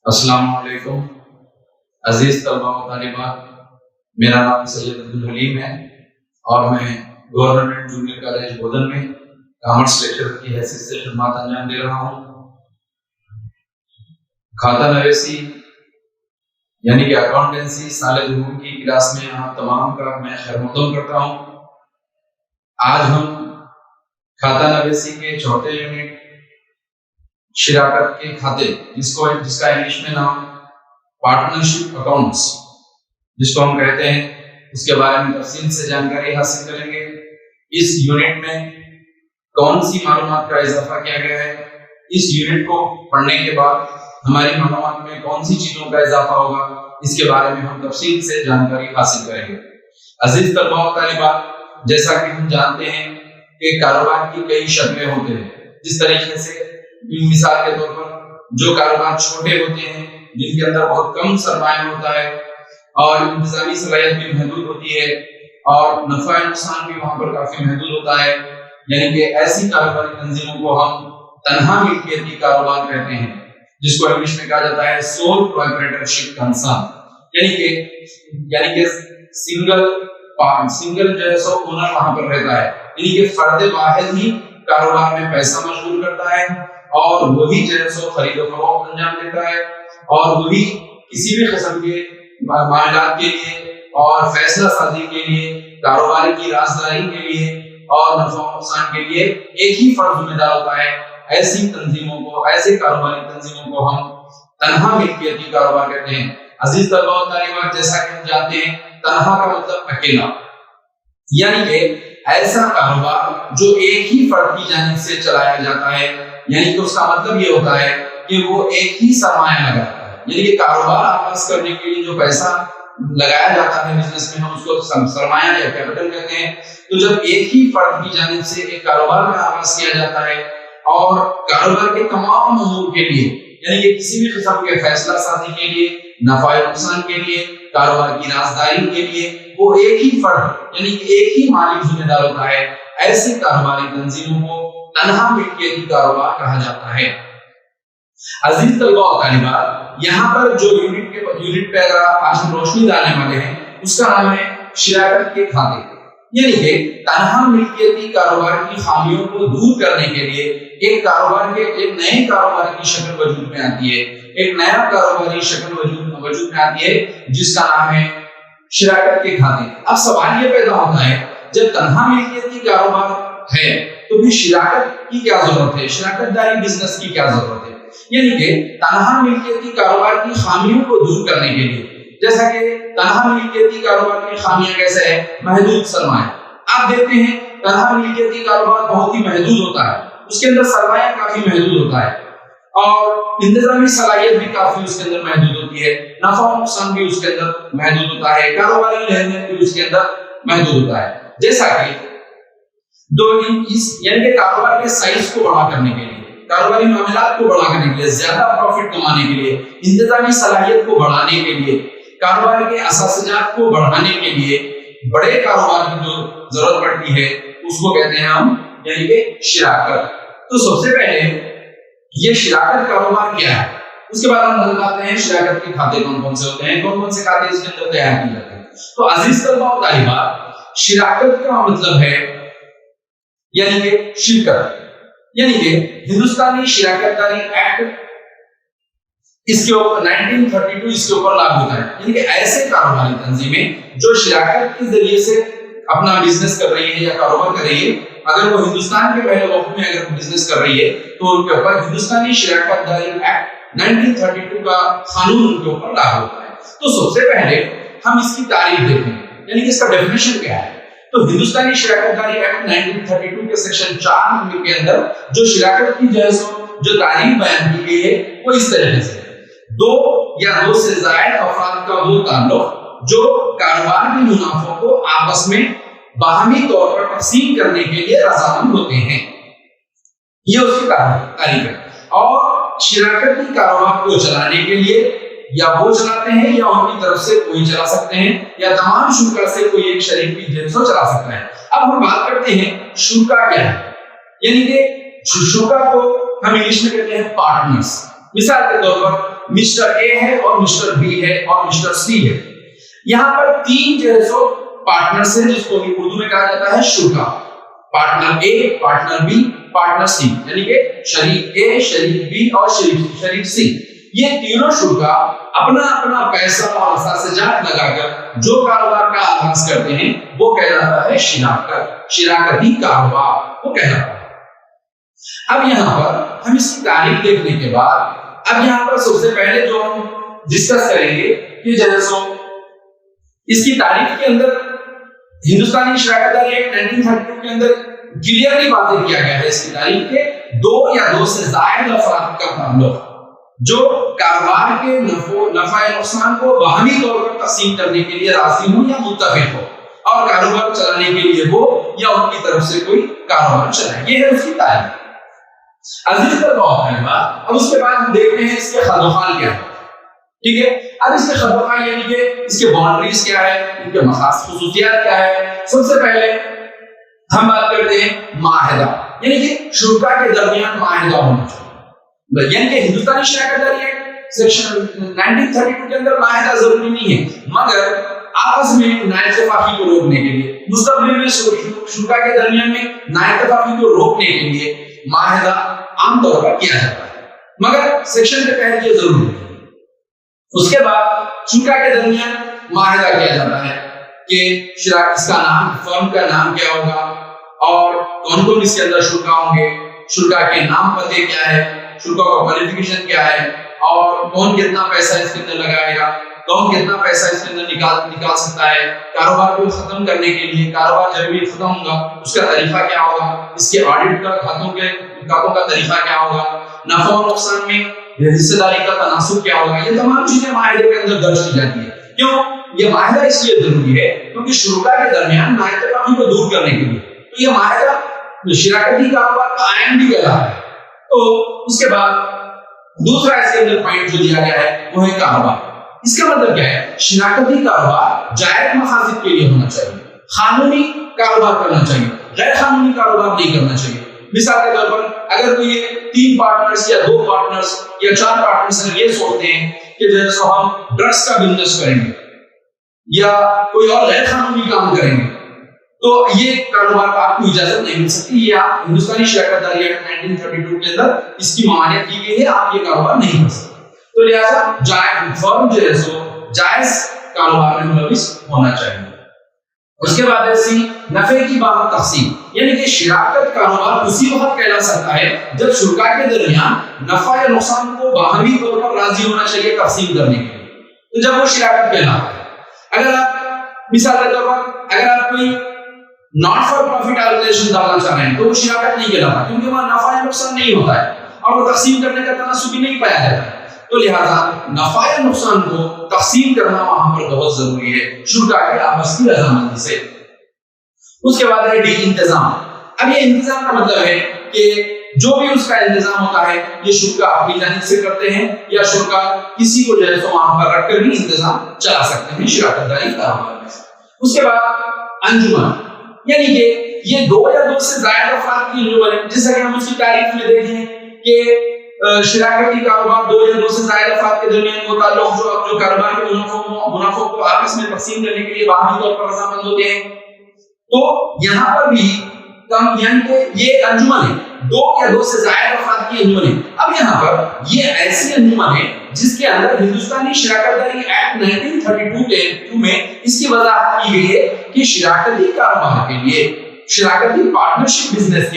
السلام علیکم عزیز طلباء و طالبات، میرا نام سید عبدالحلیم ہے اور میں گورنمنٹ جونیئر کالج بودن میں کامرس لیکچرر کی حیثیت سے خدمات انجام دے رہا ہوں۔ کھاتہ نویسی یعنی کہ اکاؤنٹنسی سال دوم کی کلاس میں آپ تمام کا میں خیر مقدم کرتا ہوں۔ آج ہم کھاتہ نویسی کے چوتھے یونٹ شراکت کے کھاتے جس کا انگلش میں نام پارٹنرشپ اکاؤنٹس جس کو ہم کہتے ہیں، اس کے بارے میں تفصیل سے جانکاری حاصل کریں گے۔ اس یونٹ میں کون سی معلومات کا اضافہ کیا گیا ہے، اس یونٹ کو پڑھنے کے بعد ہماری معلومات میں کون سی چیزوں کا اضافہ ہوگا، اس کے بارے میں ہم تفصیل سے جانکاری حاصل کریں گے۔ عزیز طلباء و طالبات، جیسا کہ ہم جانتے ہیں کہ کاروبار کی کئی شکلیں ہوتے ہیں۔ جس طریقے سے مثال کے طور پر جو کاروبار چھوٹے ہوتے ہیں، جن کے اندر بہت کم سرمایہ ہوتا ہے اور انتظامی صلاحیت بھی محدود ہوتی ہے اور نفع نقصان بھی وہاں پر کافی محدود ہوتا ہے، یعنی کہ ایسی کاروباری تنظیموں کو ہم تنہا ملکیتی کاروبار کہتے ہیں، جس کو انگلش میں کہا جاتا ہے سول پروپرائٹرشپ کنسرن، یعنی کہ سنگل جو ہے سو اونر وہاں پر رہتا ہے، یعنی کہ فرد واحد ہی کاروبار میں پیسہ مشغول کرتا ہے اور وہی جو ہے سو خرید و فروخت انجام دیتا ہے اور وہی کسی بھی قسم کے معاملات کے لیے اور فیصلہ سازی کے لیے، کاروبار کی رازداری کے لیے اور نفع و نقصان کے لیے ایک ہی فرد ذمہ دار ہوتا ہے۔ ایسی تنظیموں کو، ایسے کاروباری تنظیموں کو ہم تنہا ملکیتی کاروبار کہتے ہیں۔ عزیز طلباء و طالبات، جیسا کہ ہم جانتے ہیں تنہا کا مطلب اکیلا، یعنی کہ ایسا کاروبار جو ایک ہی فرد کی جانب سے چلایا جاتا ہے، یعنی کہ اس کا مطلب یہ ہوتا ہے کہ وہ ایک ہی سرمایہ لگاتا ہے، یعنی کہ کاروبار آغاز کرنے کے لیے جو پیسہ لگایا جاتا ہے بزنس میں، ہم اس کو سرمایہ یا کیپٹل کہتے ہیں۔ تو جب ایک ہی فرد کی جانب سے ایک کاروبار کا آغاز کیا جاتا ہے اور کاروبار کے تمام امور کے لیے، یعنی کہ کسی بھی قسم کے فیصلہ سازی کے لیے، نفع نقصان کے لیے، کاروبار کی رازداری کے لیے وہ ایک ہی فرد یعنی کہ ایک ہی مالک ذمہ دار ہوتا ہے، ایسے کاروباری تنظیموں کو تنہا ملکیتی کاروبار کہا جاتا ہے۔ عزیز طلباء و طالبات، یہاں پر جو یونٹ پہ اگر آج ہم روشنی ڈالنے والے ہیں، اس کا نام ہے شراکت کے کھاتے، یعنی کہ تنہا ملکیتی کاروبار کی خامیوں کو دور کرنے کے لیے ایک نئے کاروبار کی شکل وجود میں آتی ہے، ایک نیا کاروباری شکل وجود میں آتی ہے جس کا نام ہے شراکت کے کھاتے۔ اب سوال یہ پیدا ہوتا ہے، جب تنہا ملکیتی کاروبار ہے تو پھر شراکت کی کیا ضرورت ہے، شراکت داری بزنس کی کیا ضرورت ہے؟ یعنی کہ تنہا ملکیتی کاروبار کی خامیوں کو دور کرنے کے لیے، جیسا کہ تنہا ملکیتی کاروبار کی خامیاں کیسے ہے؟ محدود سرمایہ۔ آپ دیکھتے ہیں تنہا ملکیتی کاروبار بہت ہی محدود ہوتا ہے، اس کے اندر سرمایہ کافی محدود ہوتا ہے اور انتظامی صلاحیت بھی کافی اس کے اندر محدود ہوتی ہے، نفع و نقصان بھی اس کے اندر محدود ہوتا ہے، کاروباری لین بھی اس کے اندر محدود ہوتا ہے۔ جیسا کہ یعنی کہ کاروبار کے سائز کو بڑا کرنے کے لیے، کاروباری معاملات کو بڑا کرنے کے لیے، زیادہ پروفٹ کمانے کے لیے، انتظامی صلاحیت کو بڑھانے کے لیے، کاروبار کے اساسیات کو بڑھانے کے لیے بڑے کاروبار کی جو ضرورت پڑتی ہے اس کو کہتے ہیں ہم یعنی کہ شراکت۔ تو سب سے پہلے یہ شراکت کاروبار کیا ہے، اس کے بعد ہم بتاتے ہیں شراکت کے کھاتے کون کون سے ہوتے ہیں، کون کون سے کھاتے اس کے اندر تیار کیے جاتے ہیں۔ تو عزیز طلباء و طالبات، شراکت کا مطلب ہے یعنی کہ شرکت، یعنی کہ ہندوستانی شراکت داری ایکٹ اس کے اوپر 1932 اس کے اوپر لاگو ہوتا ہے، یعنی کہ ایسے کاروباری تنظیمیں جو شراکت کے ذریعے سے اپنا بزنس کر رہی ہے یا کاروبار کر رہی ہے، اگر وہ ہندوستان کے پہلے وقت میں اگر بزنس کر رہی ہے تو ان کے اوپر ہندوستانی شراکت داری ایکٹ 1932 کا قانون ان کے اوپر لاگو ہوتا ہے۔ تو سب سے پہلے ہم اس کی تعریف دیکھیں، یعنی کہ اس کا ڈیفینیشن کیا ہے۔ تو ہندوستانی شراکت داری ایکٹ 1932 کے سیکشن 4 کے اندر جو شراکت کی جو تعریف بیان کی گئی ہے وہ اس طریقے سے: دو یا دو سے زائد افراد کا وہ تعلق جو کاروبار کے منافع کو آپس میں باہمی طور پر تقسیم کرنے کے لیے رضامند ہوتے ہیں، یہ اس کی تعریف ہے۔ اور شراکتی کاروبار کو چلانے کے لیے یا وہ چلاتے ہیں یا ان کی طرف سے کوئی چلا سکتے ہیں یا تمام شرکا سے کوئی ایک شریک بھی جنسوں چلا سکتا ہے۔ اب ہم بات کرتے ہیں شرکا کیا ہے، یعنی کہ شرکا کو ہم انگلش میں کہتے ہیں پارٹنرز۔ مثال کے طور پر مسٹر اے ہے اور مسٹر بی ہے اور مسٹر سی ہے. یہاں پر تین جو ہے سو پارٹنرز ہیں جس کو اردو میں کہا جاتا ہے شرکا. Partner A, partner B, partner C, یعنی کہ شریک اے، شریک بی اور شریک سی. یہ تینوں شرکا اپنا اپنا پیسہ اور اساسجات لگا کر جو کاروبار کا آغاز کرتے ہیں وہ کہلاتا ہے شراکتی کاروبار وہ کہلاتا ہے. اب یہاں پر ہم اس کی تعریف دیکھنے کے بعد اب یہاں پر سب سے پہلے جو ہم ڈسکس کریں گے کہ جو ہے سو اس کی تعریف کے اندر ہندوستانی شراکت داری ایکٹ 1932 کے اندر کلیئرلی واضح کیا گیا ہے اس کی تعریف کے دو یا دو سے زائد افراد کا تعلق جو کاروبار کے نفع نقصان کو باہمی طور پر تقسیم کرنے کے لیے راضی ہوں یا متفق ہو اور کاروبار چلانے کے لیے وہ یا ان کی طرف سے کوئی کاروبار چلائے. یہ ہے اس کی تعریف. عزیز طلباء، اب اس کے بعد ہم دیکھتے ہیں اس کے خد و خال کیا ہے. ٹھیک ہے، اب اس کے خد و خال یعنی کہ اس کے باؤنڈریز کیا ہے، ان کے خاص خصوصیات کیا ہے. سب سے پہلے ہم بات کرتے ہیں معاہدہ، یعنی کہ شرکا کے درمیان معاہدہ ہونا چاہیے. یعنی کہ ہندوستانی شراکت داری ایکٹ سیکشن 1932 کے اندر معاہدہ ضروری نہیں ہے، مگر آپس میں نااتفاقی کو روکنے کے لیے مستقبل میں شرکا کے درمیان میں نااتفاقی کو روکنے کے لیے معاہدہ عام طور پر کیا جاتا ہے، مگر سیکشن کے تحت یہ ضروری ہے. اس کے بعد شرکا کے درمیان معاہدہ کیا جاتا ہے کہ اس کا نام، فرم کا نام کیا ہوگا اور کون کون اس کے اندر شرکا ہوں گے، شرکا کے نام پتے کیا ہے، شرکا کا کوالیفیکیشن کیا ہے اور کون کتنا پیسہ اس کے اندر لگائے گا، کون کتنا پیسہ اس کے اندر نکال سکتا ہے. کاروبار کو ختم کرنے کے لیے کاروبار جب بھی ختم ہوگا اس کا طریقہ کیا ہوگا، اس کے آڈٹ کا کھاتوں کا طریقہ کیا ہوگا، نفع و نقصان میں حصہ داری کا تناسب کیا ہوگا. یہ تمام چیزیں معاہدے کے اندر درج کی جاتی ہے. کیوں یہ معاہدہ اس لیے ضروری ہے کیونکہ شرکا کے درمیان نااتفاقی کو دور کرنے کے لیے تو یہ معاہدہ شراکتی کاروبار کا آئین بھی کہلاتا ہے. تو اس کے بعد دوسرا اس کے اندر پوائنٹ جو دیا گیا ہے وہ ہے کاروبار. اس کا مطلب کیا ہے، شراکتی کاروبار جائز مقاصد کے لیے ہونا چاہیے، قانونی کاروبار کرنا چاہیے، غیر قانونی کاروبار نہیں کرنا چاہیے. مثال کے طور پر اگر کوئی تین پارٹنرز یا دو پارٹنرز یا چار پارٹنرز یہ سوچتے ہیں کہ جیسے ہم ڈرگس کا بزنس کریں گے یا کوئی اور غیر قانونی کام کریں گے تو یہ کاروبار کا آپ کو اجازت نہیں مل سکتی. یہ آپ ہندوستانی شراکت داری ایکٹ 1932 کے اندر اس کی ممانعت کی گئی ہے، آپ یہ کاروبار نہیں کر سکتے. تو لہٰذا جائز فرم جو ہے سو جائز کاروبار میں ملوث ہونا چاہیے. اس کے بعد ایسی نفع کی باہم تقسیم، یعنی کہ شراکت کاروبار اسی وقت کہلا سکتا ہے جب شرکا کے درمیان نفع یا نقصان کو باہمی طور پر راضی ہونا چاہیے تقسیم کرنے کے لیے، تو جب وہ شراکت کہلاتا ہے. اگر آپ مثال کے طور پر اگر آپ کوئی ناٹ فار پروفٹ آرگنائزیشن ڈالنا چاہ رہے ہیں تو وہ شراکت نہیں کہلاتا کیونکہ وہاں نفع یا نقصان نہیں ہوتا ہے اور وہ تقسیم کرنے کا تناسب بھی نہیں پایا جاتا ہے. تو لہذا نفع یا نقصان کو تقسیم کرنا وہاں پر بہت ضروری ہے شرکا کے آپس کی رضامندی سے. اس کے بعد ہے ڈی انتظام. اب یہ انتظام کا مطلب ہے کہ جو بھی اس کا انتظام ہوتا ہے یہ شرکا اپنی جانب سے کرتے ہیں یا شرکا کسی کو جو ہے تو وہاں پر رکھ کر بھی انتظام چلا سکتے ہیں شراکت داری کاروبار میں. اس کے بعد انجمن، یعنی کہ یہ دو یا دو سے زائد افراد کی انجمن، جیسا کہ ہم اس کی تعریف میں دیکھیں کہ شراکتی کاروبار دو یا دو سے زائد افراد کے درمیان وہ تعلق جو کاروبار کے منافع کو آپس میں تقسیم کرنے کے لیے باہمی طور پر رضامند ہوتے ہیں. تو یہاں پر بھی یعنی کہ یہ انجمن ہے، دو یا دو سے زائد افراد کی انجمن ہے. اب یہاں پر یہ ایسی انجمن ہے جس کے اندر ہندوستانی شراکت داری ایکٹ 1932 میں اس کی وضاحت کی گئی ہے کہ شراکتی کاروبار کے لیے، شراکتی پارٹنرشپ بزنس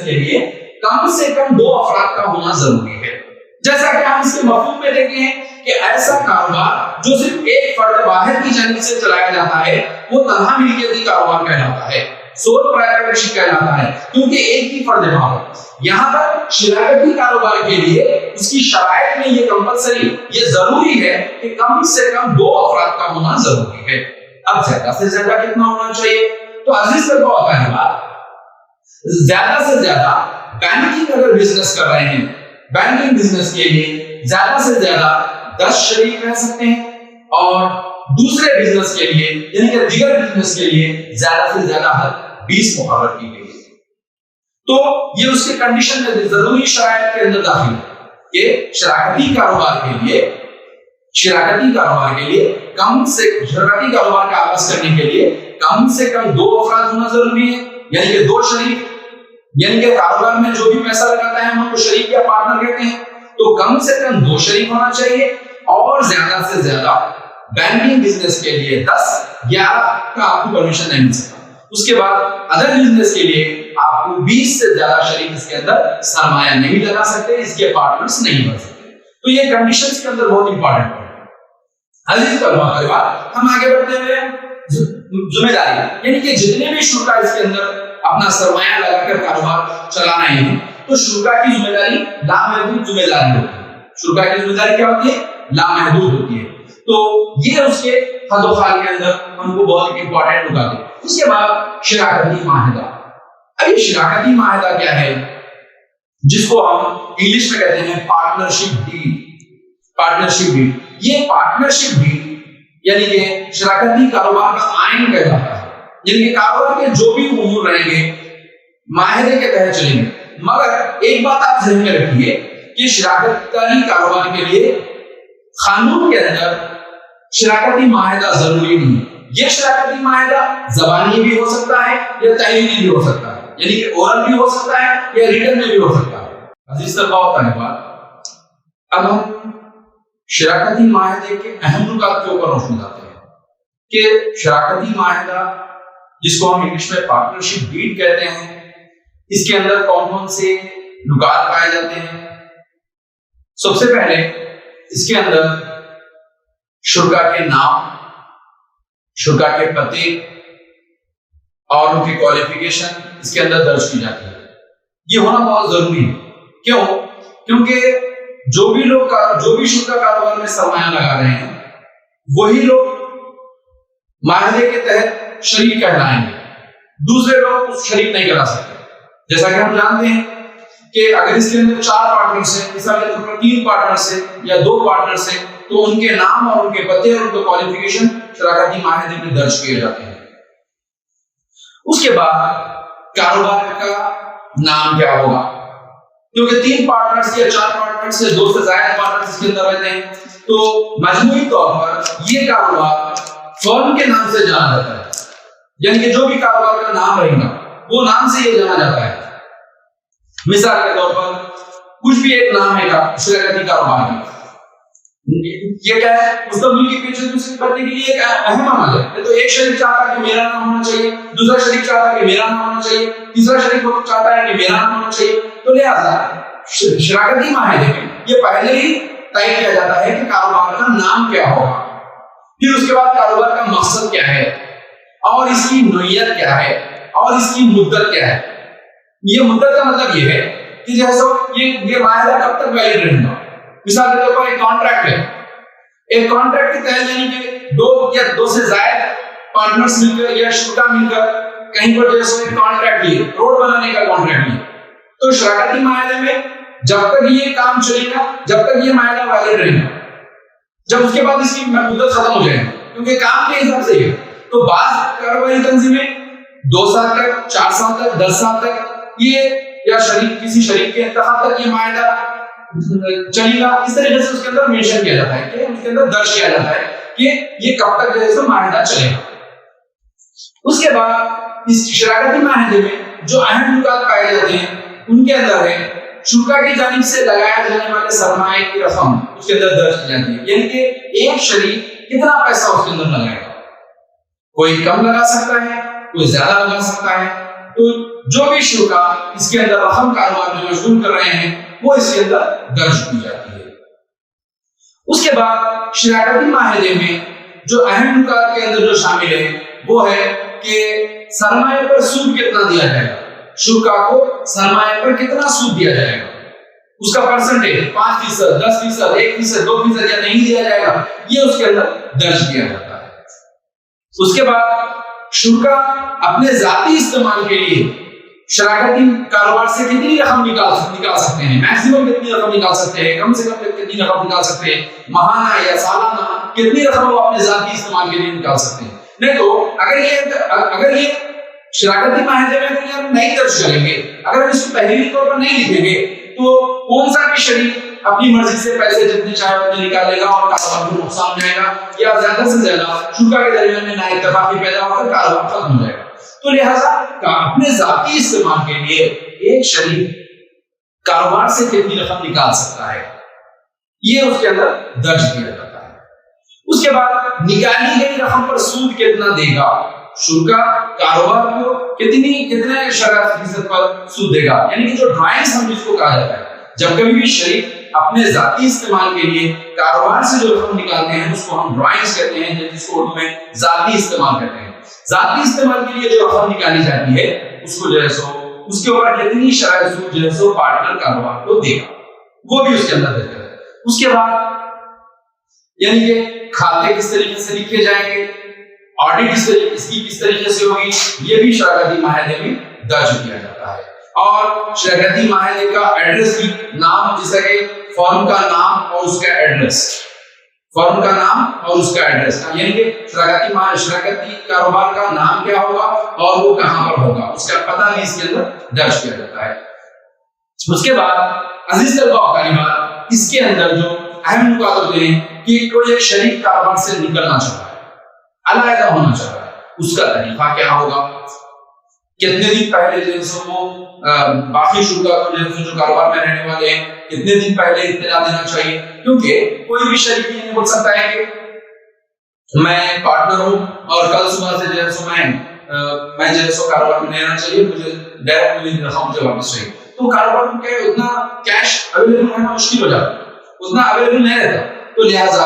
کے لیے کم سے کم دو افراد کا ہونا ضروری ہے. جیسا کہ ہم اس کے مفہوم میں دیکھتے ہیں کہ ایسا کاروبار جو صرف ایک فرد واحد کی جانب سے چلایا جاتا ہے وہ تنہا ملکیتی کاروبار کہلاتا ہے، سول پروپرائٹرشپ کہلاتا ہے کیونکہ ایک ہی فرد واحد. یہاں پر شراکتی کاروبار کے لیے اس کی شرائط میں یہ کمپلسری، یہ ضروری ہے کہ کم سے کم دو افراد کا ہونا ضروری ہے. اب زیادہ سے زیادہ کتنا ہونا چاہیے؟ تو عزیز طلباء و طالبات، زیادہ سے زیادہ بینکنگ اگر بزنس کر رہے ہیں، بینکنگ بزنس کے لیے زیادہ سے زیادہ 10 شریک رہ سکتے ہیں اور دوسرے بزنس کے لیے یعنی کہ دیگر بزنس کے لیے زیادہ سے زیادہ حد 20 مقرر کی گئی ہے. تو یہ اس کے کنڈیشن میں ضروری شرائط کے اندر داخل ہے. کہ شراکتی کاروبار کے لیے شراکتی کاروبار کا آغاز کرنے کے لیے کم سے کم 2 افراد ہونا ضروری ہے، یعنی کہ 2 شریک، یعنی کہ کاروبار میں جو بھی پیسہ لگاتا ہے ہم ان کو شریک یا پارٹنر کہتے ہیں، تو کم سے کم 2 شریک ہونا چاہیے، اور زیادہ سے زیادہ بینکنگ بزنس کے لیے 10-11 کا آپ کو پرمیشن نہیں مل سکتا۔ اس کے بعد ادر بزنس کے لیے آپ کو 20 سے زیادہ شریک اس کے اندر سرمایہ نہیں لگا سکتے، اس کے پارٹنرز نہیں بن سکتے۔ تو یہ کنڈیشنز کے اندر بہت امپورٹنٹ ہے۔ عزیز طلباء، ہم آگے بڑھتے ہوئے ذمہ داری، یعنی کہ جتنے بھی شرکا اس کے اندر اپنا سرمایہ لگا کر کاروبار چلا رہے ہیں، تو شرکا کی ذمہ داری لامحدود ذمہ داری ہوتی ہے۔ شرکا کی ذمہ داری کیا ہوتی ہے؟ لامحدود ہوتی ہے۔ تو یہ اس کے حد و خال کے اندر ہم کو بہت امپورٹنٹ ہوگا۔ اس کے بعد شراکتی معاہدہ۔ اب یہ شراکتی معاہدہ کیا ہے؟ جس کو ہم انگلش میں کہتے ہیں پارٹنرشپ ڈیل۔ یہ پارٹنرشپ ڈیل یعنی کہ شراکتی کاروبار کا آئین کہلاتا ہے، یعنی کہ کاروبار کے جو بھی امور رہیں گے معاہدے کے تحت چلیں گے۔ مگر ایک بات آپ ذہن میں رکھیے کہ شراکتی کاروبار کے لیے قانون کے اندر شراکتی معاہدہ ضروری نہیں ہے۔ یہ شراکتی معاہدہ زبانی بھی ہو سکتا ہے یا تحریری بھی ہو سکتا ہے، یعنی کہ اورل بھی ہو سکتا ہے یا ریٹن میں بھی ہو سکتا ہے۔ عزیز طلباء و طالبات، اب ہم شراکتی معاہدے کے اہم نکات کے اوپر روشنی ڈالتے ہیں کہ شراکتی معاہدہ، جس کو ہم انگلش میں پارٹنرشپ ڈیڈ کہتے ہیں، اس کے اندر کون کون سے نکات پائے جاتے ہیں؟ سب سے پہلے اس کے اندر شرکا کے نام، شرکا کے پتے اور ان کی کوالیفیکیشن اس کے اندر درج کی جاتی ہے۔ یہ ہونا بہت ضروری ہے۔ کیوں؟ کیونکہ جو بھی شرکا کاروبار میں سرمایہ لگا رہے ہیں وہی لوگ معاہدے کے تحت شریک کہلائیں گے، دوسرے لوگ اس شریک نہیں کرا سکتے۔ جیسا کہ ہم جانتے ہیں کہ اگر اس کے اندر 4 پارٹنرز ہیں، مثال کے طور پر 3 پارٹنرز ہیں یا 2 پارٹنرز ہیں، تو ان کے نام اور ان کے پتے اور ان کے کوالیفیکیشن شراکتی معاہدے میں درج کیے جاتے ہیں۔ اس کے بعد کاروبار کا نام کیا ہوگا؟ کیونکہ 3 پارٹنرز یا 4 پارٹنرز یا 2 سے زائد پارٹنرز اس کے اندر رہتے ہیں، تو مجموعی طور پر یہ کاروبار فرم کے نام سے جانا جاتا ہے، یعنی کہ جو بھی کاروبار کا نام رہے گا وہ نام سے یہ جانا جاتا ہے۔ مثال کے طور پر کچھ بھی ایک نام ہے شراکتی کاروبار کا، یہ کیا ہے؟ مستقبل کے پیچھے دوسرے بننے کے لیے ایک اہم عمل ہے۔ تو ایک شریک چاہتا ہے کہ میرا نام ہونا چاہیے، دوسرا شریک چاہتا ہے کہ میرا نام ہونا چاہیے، تیسرا شریک چاہتا ہے کہ میرا نام ہونا چاہیے۔ تو لہٰذا شراکتی معاہدے میں یہ پہلے ہی طے کیا جاتا ہے کہ کاروبار کا نام کیا ہوگا، پھر اس کے بعد کاروبار کا مقصد کیا ہے اور اس کی نوعیت کیا ہے اور اس کی مدت کیا ہے۔ یہ مدت کا مطلب یہ ہے کہ جیسے یہ معاہدہ کب تک ویلڈ رہے گا۔ مثال کے طور پر ایک کانٹریکٹ ہے، ایک کانٹریکٹ کے تحت یعنی کہ 2 یا 2 سے زائد پارٹنرز مل کر یا شرکا مل کر کہیں پر جیسے ایک کانٹریکٹ لیے، روڈ بنانے کا کانٹریکٹ لیے، تو شراکتی معاہدے میں جب تک یہ کام چلے گا، جب تک یہ معاہدہ ویلڈ رہے گا، جب اس کے بعد اس کی مدت ختم ہو جائے گی، کیونکہ کام کے حساب سے ہے۔ تو بعض کاروباری تنظیمیں 2 سال تک، 4 سال تک، 10 سال تک یہ یا کسی شریک کے انتخاب تک یہ معاہدہ چلے گا۔ اس طریقے سے اس کے اندر مینشن کیا جاتا ہے کہ اس کے اندر درج کیا جاتا ہے کہ یہ کب تک جو ہے معاہدہ چلے گا۔ اس کے بعد اس شراکتی معاہدے میں جو اہم نکات پائے جاتے ہیں ان کے اندر ہے شرکا کی جانب سے لگایا جانے والے سرمایہ کی رقم اس کے اندر درج کی جاتی ہے، یعنی کہ ایک شریک کتنا پیسہ اس کے اندر لگائے گا۔ کوئی کم لگا سکتا ہے، کوئی زیادہ لگا سکتا ہے۔ تو جو بھی شرکا اس کے اندر رقم کاروبار میں مشغول کر رہے ہیں وہ اس کے اندر درج کی جاتی ہے۔ اس کے بعد شراکتی معاہدے میں جو اہم نکات کے اندر جو شامل ہے وہ ہے کہ سرمایہ پر سود کتنا دیا جائے گا، شرکا کو سرمایہ پر کتنا سود دیا جائے گا، اس کا پرسنٹیج 5%، 10%، 1%، 2% یا نہیں دیا جائے گا، یہ اس کے اندر درج کیا جاتا ہے۔ اس کے بعد شرکا اپنے ذاتی استعمال کے لیے شراکتی کاروبار سے کتنی رقم نکال سکتے ہیں، میکسیمم کتنی رقم نکال سکتے ہیں، کم سے کم کتنی رقم نکال سکتے ہیں، ماہانہ یا سالانہ کتنی رقم وہ اپنے ذاتی استعمال کے لیے نکال سکتے ہیں۔ نہیں تو اگر یہ شراکتی معاہدے میں ہم نہیں درج کریں گے، اگر ہم اس کو تحریری طور پر نہیں لکھیں گے، تو کون سا بھی شریک اپنی مرضی سے پیسے جتنے چاہے اتنے نکالے گا اور کاروبار کو نقصان ہو جائے گا یا زیادہ سے زیادہ شرکا کے درمیان میں نا اتفاقی پیدا ہو کر کاروبار ختم ہو جائے گا. تو لہٰذا اپنے ذاتی استعمال کے لیے ایک شریک کاروبار سے کتنی رقم نکال سکتا ہے یہ اس کے اندر درج کیا جاتا ہے. اس کے بعد نکالی گئی رقم پر سود کتنا دے گا. شرکا کاروبار کو کتنے فیصد پر سود دے گا. یعنی کہ جو ڈرائنگز ہم جس کو کہا جاتا ہے, جب کبھی بھی شریک اپنے ذاتی استعمال کے لیے کاروبار سے جو رقم نکالتے ہیں اس کو ہم ڈرائنگز کہتے ہیں, جس کو اردو میں ذاتی استعمال کہتے ہیں. ذاتی استعمال کے لیے جو رقم نکالی جاتی ہے اس کو جو ہے سو اس کے اوپر کتنی شرائط سود جو ہے سو پارٹنر کاروبار کو دے گا وہ بھی اس کے اندر درج ہے. اس کے بعد یعنی کہ کھاتے کس طریقے سے لکھے جائیں گے, آڈٹ اس کی کس طریقے سے ہوگی, یہ بھی شراکتی معاہدے میں درج کیا جاتا ہے. اور شراکتی معاہدے کا ایڈریس بھی, نام جیسا کہ فرم کا نام اور اس کا ایڈریس, فرم کا نام اور اس کا ایڈریس, یعنی کہ شراکتی کاروبار کا نام کیا ہوگا اور وہ کہاں پر ہوگا, اس کا پتہ بھی اس کے اندر درج کیا جاتا ہے. اس کے بعد عزیز طلباء و طالبات, اس کے اندر جو اہم نکات ہوتے ہیں کہ کوئی ایک شریک کاروبار سے نکلنا چاہ رہا ہے, علیحدہ ہونا چاہ رہا ہے, اس کا طریقہ کیا ہوگا, کتنے دن پہلے جو ہے وہ باقی شرکا کو جو کاروبار میں رہنے والے ہیں کتنے دن پہلے اطلاع دینا چاہیے, کیونکہ کوئی بھی شریک نہیں بول سکتا ہے کہ میں پارٹنر ہوں اور کل صبح سے جو ہے میں جو ہے کاروبار میں نہیں رہنا چاہیے, مجھے ڈائریکٹ مجھے رقم مجھے واپس چاہیے. تو کاروبار میں کیا اتنا کیش اویلیبل ہونا مشکل ہو جاتا ہے, اتنا اویلیبل نہیں رہتا. تو لہٰذا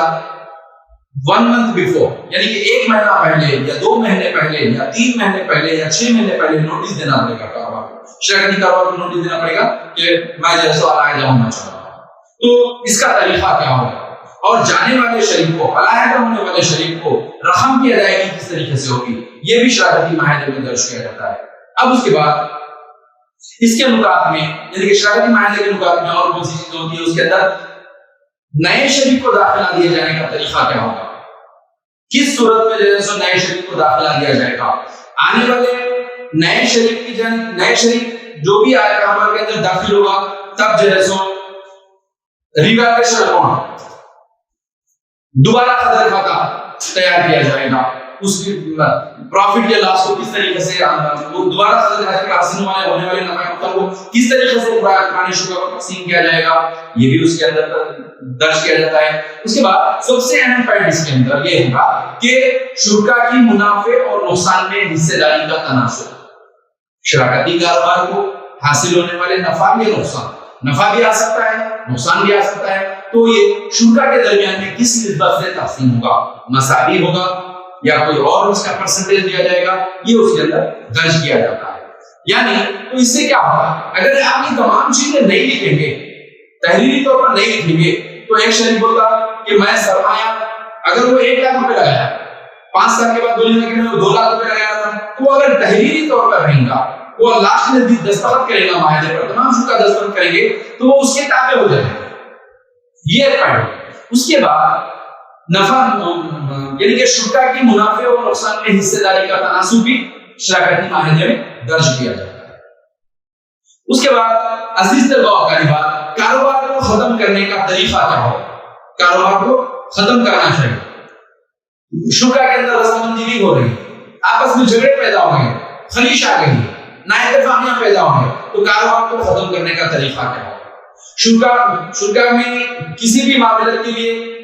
1 month before یعنی کہ 1 مہینہ پہلے یا 2 مہینے پہلے یا 3 مہینے پہلے یا 6 مہینے پہلے نوٹس دینا پڑے گا کاروبار کو, شراکتی کاروبار کو نوٹس دینا پڑے گا کہ میں جو ہے علیحدہ ہونا چاہ رہا ہوں. تو اس کا طریقہ کیا ہوگا اور جانے والے شریک کو, علیحدہ ہونے والے شریک کو رقم کی ادائیگی کس طریقے سے ہوگی, یہ بھی شراکتی معاہدے میں درج کیا جاتا ہے. اب اس کے بعد اس کے نکات میں یعنی کہ شراکتی معاہدے کے نکات میں اور کون سی چیزیں ہوتی ہے, اس کے اندر نئے شریک کو داخلہ دیے جانے کا طریقہ کیا ہوگا, کس صورت میں جو ہے سو نئے شریک کو داخلہ دیا جائے گا. آنے والے نئے شریک کی جانب نئے شریک جو بھی آئے کاروبار کے اندر داخل ہوگا تب جو ہے سو ریویلیویشن اکاؤنٹ دوبارہ قدر کھاتا تیار کیا جائے گا, اس کی پروفٹ یا لاس کو کس طریقے سے وہ دوبارہ قدر کھاتے کے حاصل ہونے والے نفع کو کس طریقے سے پرانے شرکا کو تقسیم کیا جائے گا, یہ بھی اس کے اندر درج کیا جاتا ہے. اس کے بعد سب سے اہم پوائنٹ اس کے اندر یہ ہوگا کہ شرکا کی منافع اور نقصان میں حصے داری کا تناسب. شراکتی کاروبار کو حاصل ہونے والے نفع یا نقصان, نفع بھی آ سکتا ہے نقصان بھی آ سکتا ہے, تو یہ شرکا کے درمیان میں کس نسبت سے تقسیم ہوگا, مساوی ہوگا یا کوئی اور اس کا پرسنٹیج دیا جائے گا, یہ اس کے اندر درج کیا جاتا ہے. یعنی تو اس سے کیا ہوگا, اگر آپ یہ تمام چیزیں نہیں لکھیں گے, تحریری طور پر نہیں لکھیں گے, تو ایک شریک بولتا کہ میں سرمایہ اگر وہ 1 لاکھ روپے لگایا 5 سال کے بعد بولے کہ میں 2 لاکھ روپے لگایا تھا, تو اگر تحریری طور پر رہیں گا وہ لاسٹ میں دستخط کرے گا معاہدے پر, تمام شرکا دستخط کریں گے تو وہ اس کے تابع ہو جائیں گے. یہ پوائنٹ. اس کے بعد نفع یعنی کہ شرکا کی منافع اور نقصان میں حصے داری کا تناسب بھی شراکتی معاہدے میں درج کیا جاتا ہے. اس کے بعد عزیز طلباء و طالبات, کاروبار کو ختم کرنے کا طریقہ کیا ہو, کاروبار کو ختم کرنا چاہیے. شرکا کے اندر رضامندی ہو رہی, آپس میں جھگڑے پیدا ہو گئے, خلیش آ گئی, نا اتفاقیاں پیدا ہو گئی, تو کاروبار کو ختم کرنے کا طریقہ کیا ہو. شرکا میں کسی بھی معاملے کے لیے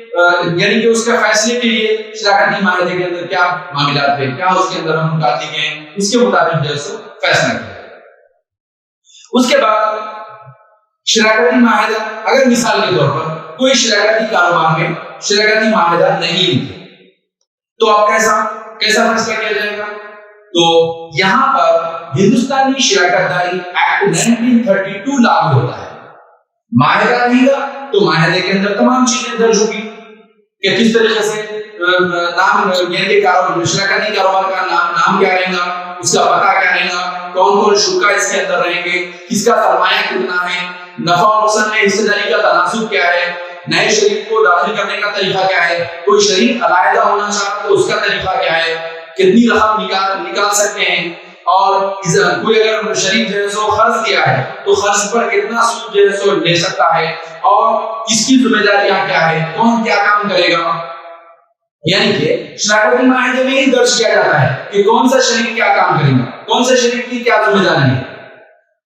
یعنی کہ اس کے فیصلے کے لیے شراکتی معاہدے کے اندر کیا معاملات ہیں, کیا اس کے اندر ہم مقاصد ہیں, اس کے مطابق جو ہے سو فیصلہ کیا جائے. اس کے بعد شراکتی معاہدہ, اگر مثال کے طور پر کوئی شراکتی کاروبار میں شراکتی معاہدہ نہیں لکھے تو اب کیسا فیصلہ کیا جائے گا. تو یہاں پر ہندوستانی شراکت داری ایکٹ 1932 لاگو ہوتا ہے. معاہدہ رہے گا تو معاہدے کے اندر تمام چیزیں درج ہوگی کہ کس طریقے سے نام یعنی شراکتی کاروبار کا نام کیا رہے گا, اس کا پتہ کیا رہے گا, کون کون شرکا اس کے اندر رہیں گے, کس کا سرمایہ کتنا ہے, نفع اور نقصان میں حصے داری کا تناسب کیا ہے, نئے شریک کو داخل کرنے کا طریقہ کیا ہے, کوئی شریک علیحدہ ہونا چاہتا تو اس کا طریقہ کیا ہے, کتنی رقم نکال سکتے ہیں, اور کوئی اگر شریک جو ہے سو قرض دیا ہے تو قرض پر کتنا سود جو ہے سو لے سکتا ہے اور کس کی ذمہ داریاں کیا ہے, کون کیا کام کرے گا. یعنی کہ شراکتی معاہدے میں ہی درج کیا جاتا ہے کہ کون سا شریک کیا کام کرے گا, کون سے شریک کی کیا ذمہ داری ہے,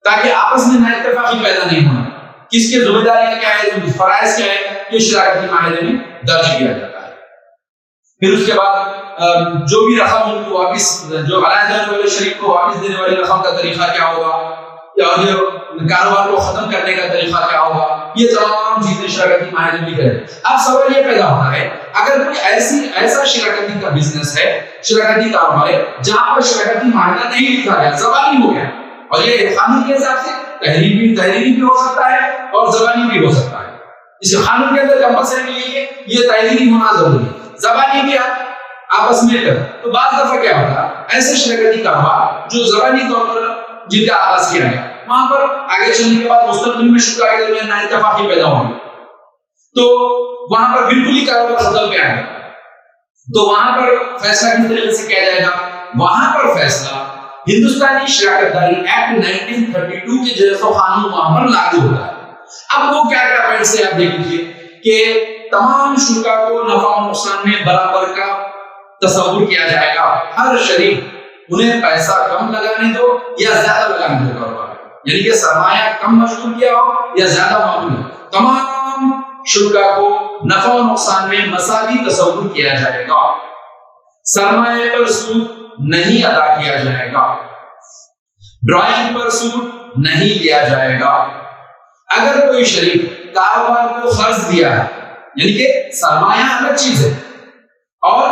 تاکہ آپس میں نا اتفاقی پیدا نہیں ہونا. کس کی ذمہ داریاں کیا ہے, فرائض کیا ہے, یہ شراکتی معاہدے میں درج کیا جاتا ہے. پھر اس کے بعد جو بھی رقم ان کو واپس, جو علیحدہ والے شریک کو واپس دینے والی رقم کا طریقہ کیا ہوگا, یا کاروبار کو ختم کرنے کا طریقہ کیا ہوگا, یہ تمام چیزیں شراکتی معاہدے میں لکھی ہے. اب سوال یہ پیدا ہوتا ہے, اگر کوئی ایسا شراکتی کا بزنس ہے, شراکتی کاروبار ہے جہاں پر شراکتی معاہدہ نہیں لکھا گیا, زبانی ہو گیا, اور یہ قانون کے حساب سے تحریری بھی ہو سکتا ہے اور زبانی بھی ہو سکتا ہے. اس قانون کے اندر کمپلسری نہیں ہے, یہ تحریری ہونا ضروری ہے. زبانی بھی آپس میں کر, تو بعض دفعہ کیا ہوتا ہے ایسے شراکتی کاروبار جو زبانی طور پر جن کا آغاز کیا گیا, وہاں پر آگے چلنے کے بعد مستقبل میں شرکاء کے درمیان نااتفاقی پیدا ہوگی, تو وہاں پر بالکل ہی کاروبار خطر پہ آئے گا. تو وہاں پر فیصلہ کس طریقے سے کیا جائے گا, وہاں پر فیصلہ ہندوستانی شراکت داری ایکٹ 1932 کے جیسا قانون وہاں پر لاگو ہوتا ہے. اب وہ کیا کیا پوائنٹس سے آپ دیکھ لیجیے کہ تمام شرکاء کو نفع و نقصان میں برابر کا تصور کیا جائے گا. ہر شریک انہیں پیسہ کم لگانے دو یا زیادہ لگانے دو کاروبار, یعنی کہ سرمایہ کم مشغول کیا ہو یا زیادہ معمول, تمام شرکاء کو نفع و نقصان میں مساوی تصور کیا جائے گا. سرمایہ پر سود نہیں ادا کیا جائے گا, ڈرائنگ پر سود نہیں لیا جائے گا. اگر کوئی شریک کاروبار کو قرض دیا ہے, یعنی کہ سرمایہ الگ چیز ہے, اور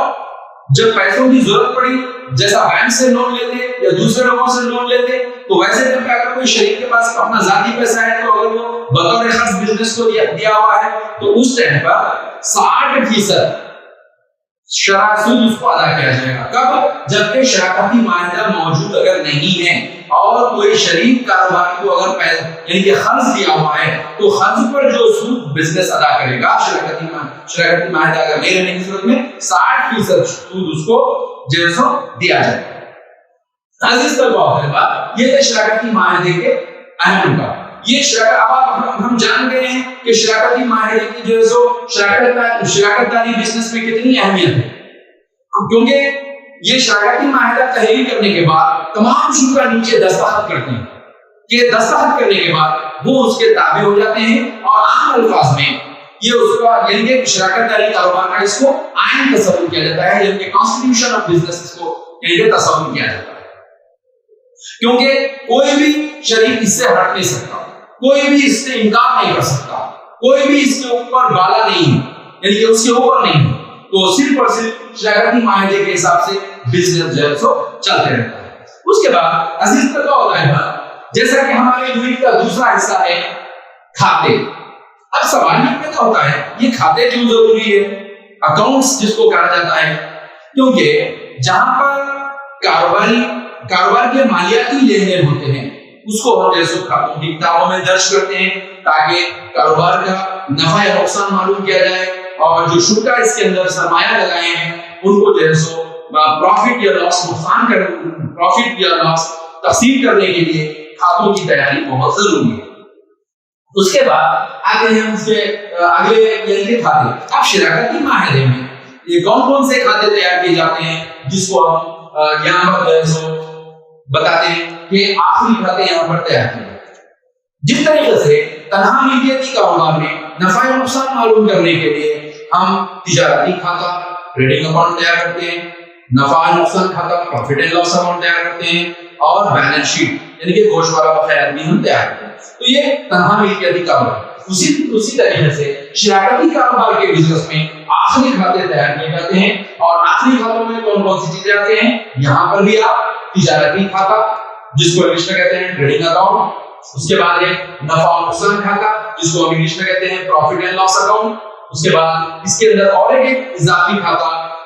جب پیسوں کی ضرورت پڑی, جیسا بینک سے لون لیتے یا دوسرے لوگوں سے لون لیتے, تو ویسے جب اگر کوئی شریک کے پاس اپنا ذاتی پیسہ ہے, تو اگر وہ بطور خرچ بزنس کو دیا ہوا ہے, تو اس ٹائم پر 60% شرح سود اس کو ادا کیا جائے گا. کب؟ جبکہ شراکتی معاہدہ موجود اگر نہیں ہے اور کوئی شریک کاروبار کو اگر یعنی کہ قرض دیا ہوا ہے, تو قرض پر جو سود بزنس ادا کرے گا شراکتی معاہدہ اگر نہیں رہنے کی صورت میں 60% سود اس کو جیسا دیا جائے گا. عزیز طلباء, یہ ہے شراکتی معاہدے کے اہم نکات. یہ ہم جان گئے ہیں کہ شراکتی معاہدے کی جو ہے سو شراکت داری بزنس میں کتنی اہمیت ہے, کیونکہ یہ شراکتی معاہدہ تحریر کرنے کے بعد تمام شرکاء نیچے دستخط کرتے ہیں کہ دستخط کرنے کے بعد وہ اس کے تابع ہو جاتے ہیں, اور عام الفاظ میں یہ اس کا یعنی کہ شراکت داری کاروبار کا اس کو آئین تصور کیا جاتا ہے, یعنی کہ کانسٹیٹیوشن آف بزنس اس کو یعنی کہ تصور کیا جاتا ہے, کیونکہ کوئی بھی شریک اس سے ہٹ نہیں سکتا, کوئی بھی اس سے انکار نہیں کر سکتا, کوئی بھی اس کے اوپر بالا نہیں ہے, یعنی کہ اس کے اوپر نہیں ہے. تو صرف اور صرف شراکتی معاہدے کے حساب سے بزنس جو ہے سو چلتے رہتا ہے. اس کے بعد عزیز طلباء ہوتا ہے بات, جیسا کہ ہمارے یونٹ کا دوسرا حصہ ہے کھاتے. اب سوال یہ پیدا ہوتا ہے یہ کھاتے کیوں ضروری ہے, اکاؤنٹس جس کو کہا جاتا ہے, کیونکہ جہاں پر کاروبار کے مالیاتی لین دین ہوتے ہیں اس کو ہم جیسے کھاتوں کی کتابوں میں درج کرتے ہیں تاکہ کاروبار کا نفع یا نقصان معلوم کیا جائے, اور جو شرکاء اس کے اندر سرمایہ لگائے ہیں ان کو جو ہے سو پروفٹ یا لاس تقسیم کرنے کے لیے کھاتوں کی تیاری بہت ضروری ہے. اس کے بعد آگے ہم اس کے اگلے یعنی کہ کھاتے. اب شراکتی معاہدے میں یہ کون سے کھاتے تیار کیے جاتے ہیں جس کو ہم یہاں پر جو ہے سو بتاتے ہیں کہ آخری کھاتے یہاں پر تیار کیے جاتے ہیں. جس طریقے سے تنہا ملکیتی کاروبار میں نفع و نقصان معلوم کرنے کے لیے ہم تجارتی کھاتا ٹریڈنگ اکاؤنٹ تیار کرتے ہیں, نفع و نقصان کھاتا پروفٹ اینڈ لاس اکاؤنٹ تیار کرتے ہیں, اور بیلنس شیٹ یعنی کہ گوشوارہ بقایا بھی ہم تیار کرتے ہیں. تو یہ تنہا ملکیتی کاروبار. اسی طریقے سے شراکتی کاروبار کے بزنس میں آخری کھاتے تیار کیے جاتے ہیں, اور آخری کھاتوں میں کون سی چیزیں آتے ہیں, یہاں پر بھی آپ تجارتی کھاتا جس کو انگلش میں کہتے ہیں ٹریڈنگ اکاؤنٹ, اس کے بعد ایک نفع و نقصان کھاتا جس کو انگلش میں کہتے ہیں پروفٹ اینڈ لاس اکاؤنٹ, اس کے بعد اس کے اندر اور ایک اضافی کھاتا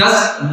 10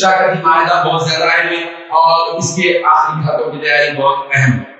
شراکتی معاہدہ بہت زیادہ اہم ہے اور اس کے آخری کھاتوں کی تیاری بہت اہم ہے.